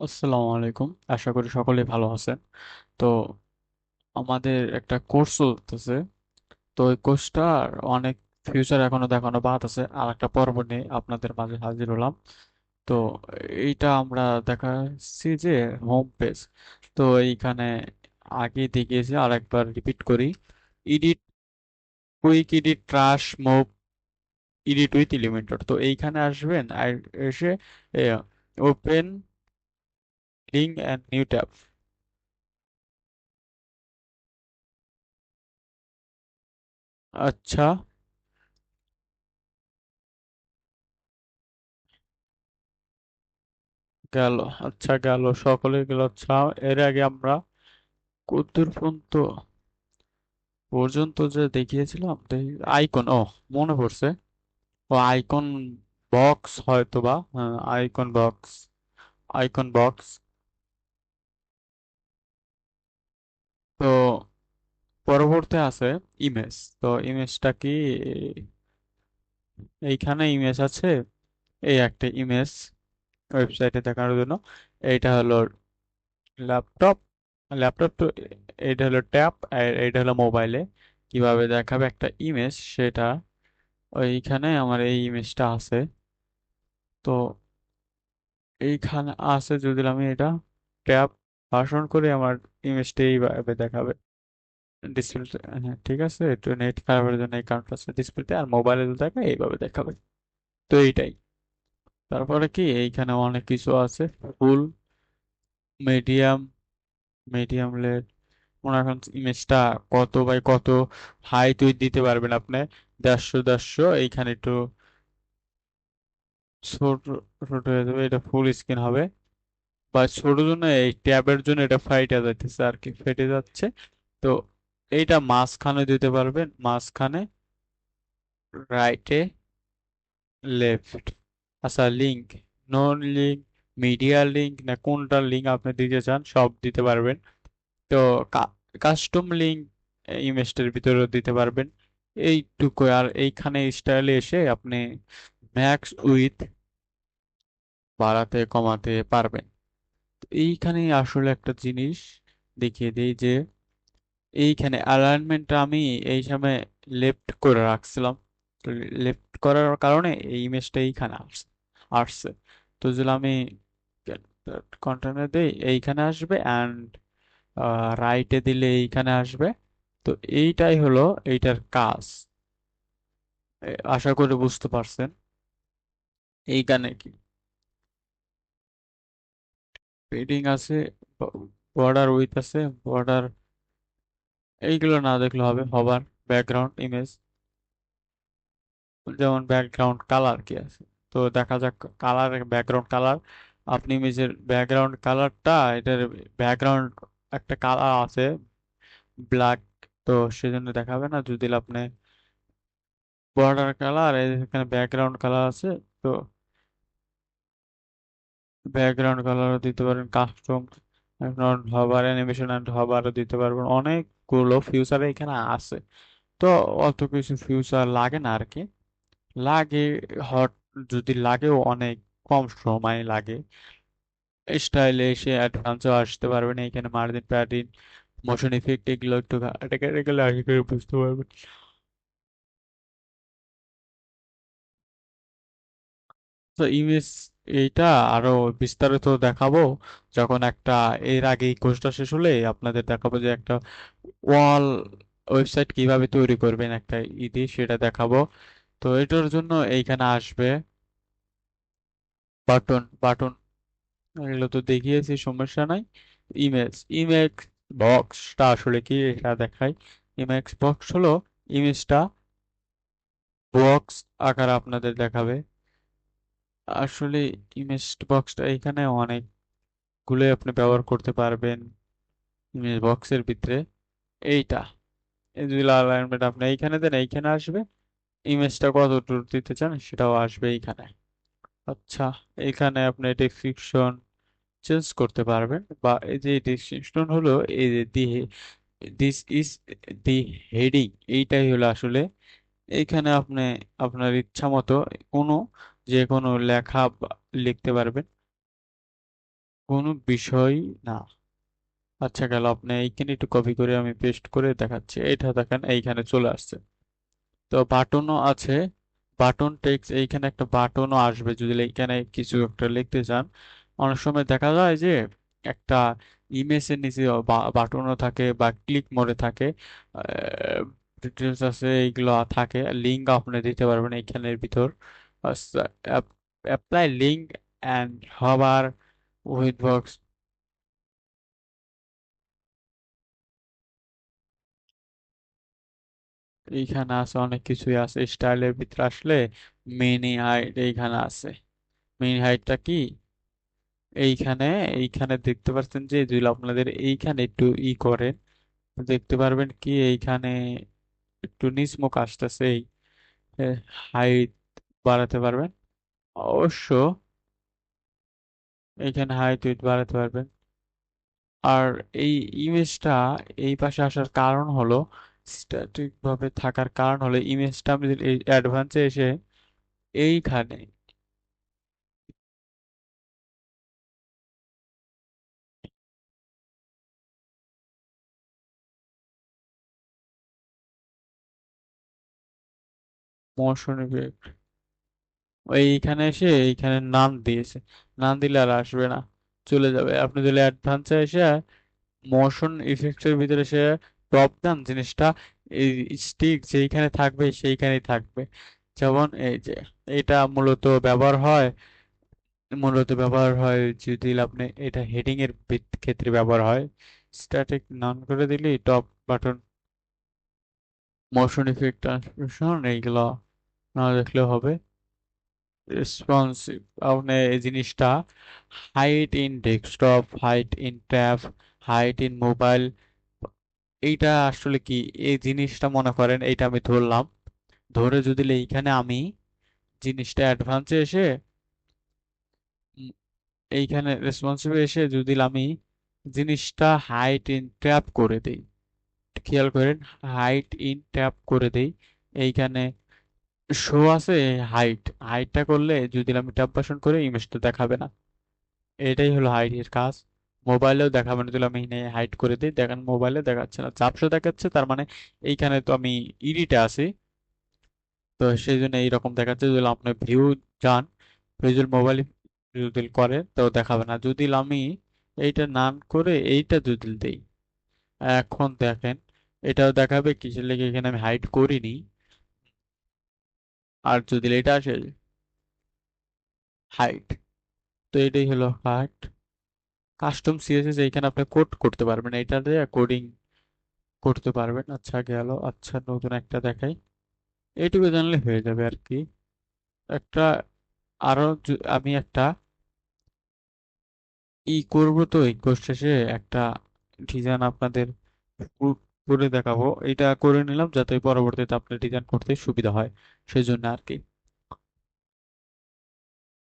আসসালামু আলাইকুম। আশা করি সকলেই ভালো আছেন। তো আমাদের একটা কোর্স চলতেছে। তো ওই কোর্সটার অনেক ফিউচার এখনো দেখানো বাদ আছে। আর একটা পর্ব নিয়ে আপনাদের মাঝে হাজির হলাম। তো এইটা আমরা দেখাচ্ছি যে হোম পেজ। তো এইখানে আগে দেখিয়েছি, আর একবার রিপিট করি। Edit, quick edit, trash move, edit with Elementor. তো এইখানে আসবেন আর এসে open link and new tab. আচ্ছা, গেল। আচ্ছা, গেল, সকলে গেল। আচ্ছা, এর আগে আমরা কতদূর পর্যন্ত পর্যন্ত যে দেখিয়েছিলাম, আইকন, মনে পড়ছে। ও আইকন বক্স হয়তো বা, আইকন বক্স, আইকন বক্স। তো পরবর্তী আছে ইমেজ। তো ইমেজটা কি? এইখানে ইমেজ আছে। এই একটা ইমেজ ওয়েবসাইটে দেখানোর জন্য। এইটা হলো ল্যাপটপ, ল্যাপটপ তো। এইটা হলো ট্যাব, আর এইটা হলো মোবাইলে কিভাবে দেখাবে একটা ইমেজ সেটা। ওইখানে আমার এই ইমেজটা আছে। তো এইখানে আছে, যদি আমি এটা ট্যাব ভার্সন করে আমার ইমেজটা এইভাবে দেখাবে ডিসপ্লেতে। হ্যাঁ, ঠিক আছে, একটু নেট খারাপের জন্য এই কারণটা আছে ডিসপ্লেতে, আর মোবাইলে দেখা এইভাবে দেখাবে। তো এইটাই। তারপরে কি এইখানে অনেক কিছু আছে। ফুল, মিডিয়াম, মিডিয়াম লেট। মনে এখন ইমেজটা কত বাই কত হাইট উইথ দিতে পারবেন আপনি। 150 150। এইখানে একটু ছোট ছোট হয়ে যাবে, এটা ফুল স্ক্রিন হবে। বা ছোট জন্য এই ট্যাবের জন্য এটা ফাইটে যাইতেছে আর কি, ফেটে যাচ্ছে। তো এইটা মাঝখানে দিতে পারবেন, মাঝখানে, রাইটে, লেফট। আচ্ছা, লিঙ্ক, নন লিঙ্ক, মিডিয়া লিঙ্ক, না কোনটা লিঙ্ক আপনি দিতে চান সব দিতে পারবেন। তো কাস্টম লিঙ্ক ইমেজটার ভিতরে দিতে পারবেন। এইটুকু। আর এইখানে স্টাইলে এসে আপনি ম্যাক্স উইথ বাড়াতে কমাতে পারবেন। তো এইখানে আসলে একটা জিনিস দেখিয়ে দিই যে এইখানে অ্যালাইনমেন্টটা আমি এই সময় লেফট করে রাখছিলাম। লেফট করার কারণে এই ইমেজটা এইখানে আসছে আসছে। তো যদি আমি কন্টেনার দিই এইখানে আসবে, অ্যান্ড রাইটে দিলে এইখানে আসবে। তো এইটাই হলো এইটার কাজ। আশা করি বুঝতে পারছেন। এইখানে কি পেডিং আছে, বর্ডার উইথ আছে, বর্ডার। এইগুলো না দেখলে হবে। হবার, ব্যাকগ্রাউন্ড ইমেজ, যেমন ব্যাকগ্রাউন্ড কালার কি আছে। তো দেখা যাক কালার, ব্যাকগ্রাউন্ড কালার। আপনি ইমেজের ব্যাকগ্রাউন্ড কালারটা, এটার ব্যাকগ্রাউন্ড একটা কালার আছে ব্ল্যাক। তো সেজন্য দেখাবে না যদি আপনি বর্ডার কালার, এখানে ব্যাকগ্রাউন্ড কালার আছে। তো ব্যাকগ্রাউন্ড কালারও দিতে পারেন, কাস্টম, হবার, অ্যানিমেশন অ্যান্ড হবারও দিতে পারবেন। অনেকগুলো ফিউচার এখানে আছে। তো অত কিছু ফিউচার লাগে না আর কি। লাগে, হট, যদি লাগেও অনেক কম সময় লাগে। স্টাইলে এসে অ্যাডভান্সও আসতে পারবেন। এখানে মার্জিন, প্যাডিং, মোশন ইফেক্ট, এগুলো একটু ঘাটে ঘাটে গেলে আশা করি বুঝতে পারবেন। তো ইমেজ এইটা আরো বিস্তারিত দেখাবো যখন একটা, এর আগে এই কোর্সটা শেষ হলে আপনাদের দেখাবো যে একটা ওয়াল ওয়েবসাইট কিভাবে তৈরি করবেন একটা ইদি, সেটা দেখাবো। তো এটার জন্য এইখানে আসবে বাটন, বাটন এগুলো তো দেখিয়েছি, সমস্যা নাই। ইমেজ, ইমেজ বক্সটা আসলে কি এটা দেখাই। ইমেজ বক্স হলো ইমেজটা বক্স আকারে আপনাদের দেখাবে। আসলে ইমেজ বক্সটা এখানে অনেকগুলো আপনি ব্যবহার করতে পারবেন ইমেজ বক্সের ভিতরে। এইটা, এই যদি অ্যালাইনমেন্ট আপনি এইখানে দেন, এইখানে আসবে। ইমেজটা কত দূর দিতে চান সেটাও আসবে এইখানে। আচ্ছা, এখানে আপনি ডেসক্রিপশন চেঞ্জ করতে পারবেন, বা এই যে ডেসক্রিপশন হলো এই যে দিস ইজ দি হেডিং, এইটাই হলো আসলে। এইখানে আপনি আপনার ইচ্ছা মতো কোনো যে কোনো লেখা লিখতে পারবেন। কোনো বিষয় না। আচ্ছা গেল, আপনি এইখানে একটু কপি করে আমি পেস্ট করে দেখাচ্ছি। এটা দেখেন এইখানে চলে আসছে। তো বাটনও আছে, বাটন টেক্সট এইখানে একটা বাটনও আসবে যদি এইখানে কিছু একটা লিখতে চান। অনেক সময় দেখা যায় যে একটা ইমেজের নিচে বাটনও থাকে বা ক্লিক মোডে থাকে, ডিটেলস আছে, এইগুলো থাকে। লিঙ্ক আপনি দিতে পারবেন এইখানের ভিতর। Apply link and hover with box. এইখানে আছে অনেক কিছুই আছে স্টাইলের ভিতরে আসলে। মিনি হাইট এইখানে আছে। মিনি হাইটটা কি এইখানে, এইখানে দেখতে পাচ্ছেন যে যদি আপনাদের এইখানে একটু করেন দেখতে পারবেন কি এইখানে একটু নিচমুখ আসতেছে এই হাইট বাড়াতে পারবেন অবশ্য। এইখানে হাইট উইডথ বাড়াতে পারবেন। আর এই ইমেজটা এই পাশে আসার কারণ হলো, স্ট্যাটিক ভাবে থাকার কারণ হলো ইমেজটা আমি যদি অ্যাডভান্সে এসে এইখানে মোশন ইফেক্ট, এইখানে এসে এইখানে নাম দিয়েছে, নাম দিলে আর আসবে না, চলে যাবে। আপনি যদি অ্যাডভান্সে এসে মোশন ইফেক্টের ভিতরে সে টপ ডান জিনিসটা এই স্টিক যেইখানে থাকবে সেইখানেই থাকবে। যেমন এই যে এটা মূলত ব্যবহার হয় যদি আপনি এটা হেডিং এর ক্ষেত্রে ব্যবহার হয়। স্ট্যাটিক নান করে দিলেই top button, motion effect, transmission এইগুলো না দেখলেও হবে। রেসপন্সিভ, আপনি এই জিনিসটা height in desktop, height in tab, height in mobile, এইটা আসলে কি এই জিনিসটা মনে করেন এইটা আমি ধরলাম, ধরে যদি এইখানে আমি জিনিসটা অ্যাডভান্সে এসে উম, এইখানে রেসপন্সিভে এসে যদি আমি জিনিসটা হাইট ইন ট্যাব করে দেই, খেয়াল করেন, হাইট ইন ট্যাব করে দেই, এইখানে শো আছে হাইট, হাইটটা করলে যদি আমি ট্যাব বাসন করে ইমেজটা দেখাবে না। এটাই হলো হাইটের কাজ। মোবাইলেও দেখাবে না, যদি আমি হাইট করে দিই দেখেন মোবাইলে দেখাচ্ছে না, ঝাপসা দেখাচ্ছে, তার মানে এইখানে তো আমি ইডিটে আছি। তো সেই জন্য এইরকম দেখাচ্ছে। যদি আপনি ভিউ যান, ভিজুয়াল মোবাইল যদি করেন তো দেখাবে না। যদি আমি এইটা নান করে এইটা যদি দেই, এখন দেখেন এটাও দেখাবে, কিসের লেগে এখানে আমি হাইড করিনি। আর যদি এটা আসে হাইট, তো এটাই হলো হাইট। কাস্টম সিএসএস এইখানে আপনি কোড করতে পারবেন, এটা দিয়ে কোডিং করতে পারবেন। আচ্ছা গেল, আচ্ছা নতুন একটা দেখাই। এইটুকু জানলে হয়ে যাবে আর কি। একটা আরো আমি একটা করবো, তো এই কোর্স শেষে একটা ডিজাইন আপনাদের করে দেখাবো। এটা করে নিলাম যাতে পরবর্তীতে আপনার ডিজাইন করতে সুবিধা হয়, সেই জন্য আর কি।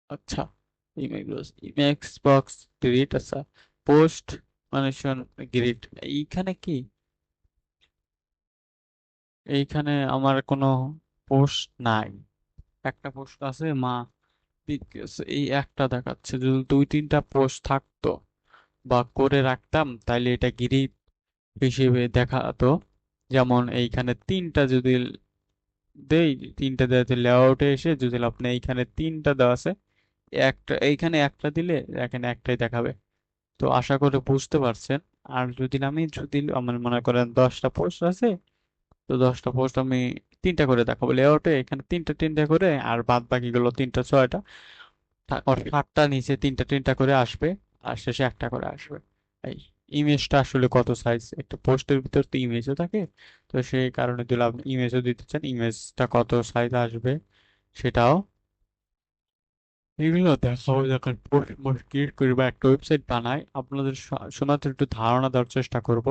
আচ্ছা, ইমেক্স বক্স গ্রিড, আচ্ছা পোস্ট মানুষজন গ্রিড, এইখানে কি, এইখানে আমার কোনো পোস্ট নাই। একটা পোস্ট আছে মা এই একটা দেখাচ্ছে। যদি দুই তিনটা পোস্ট থাকতো বা করে রাখতাম তাইলে এটা গ্রিড হিসেবে দেখাতো। যেমন এইখানে তিনটা যদি দেই, তিনটা দেওয়াতে লেআউটে এসে যদি আপনি এইখানে তিনটা দেওয়া আছে, একটা এইখানে একটা দিলে এখানে একটাই দেখাবে। তো আশা করি বুঝতে পারছেন। আর যদি আমার মনে করেন 10টা পোস্ট আছে, তো 10টা পোস্ট আমি তিনটা করে দেখাবো লেআউটে, এখানে তিনটা তিনটা করে, আর বাদ বাকিগুলো তিনটা ছয়টা, তারপর 7টা নিচে তিনটা তিনটা করে আসবে, আর শেষে একটা করে আসবে। এই ইমেজটা আসলে কত সাইজ, একটা পোস্টের ভিতর তো ইমেজও থাকে, তো সেই কারণে যদি আপনি ইমেজও দিতে চান ইমেজটা কত সাইজ আসবে সেটাও, এগুলো দেখাবো যখন পোস্ট মোস্ট ক্রিয়েট করি বা একটা ওয়েবসাইট বানাই। আপনাদের শোনাতে একটু ধারণা দেওয়ার চেষ্টা করব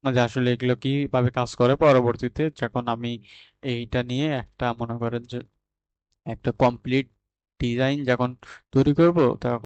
যে আসলে এগুলো কিভাবে কাজ করে। পরবর্তীতে যখন আমি এইটা নিয়ে একটা মনে করেন যে একটা কমপ্লিট ডিজাইন যখন তৈরি করব, তখন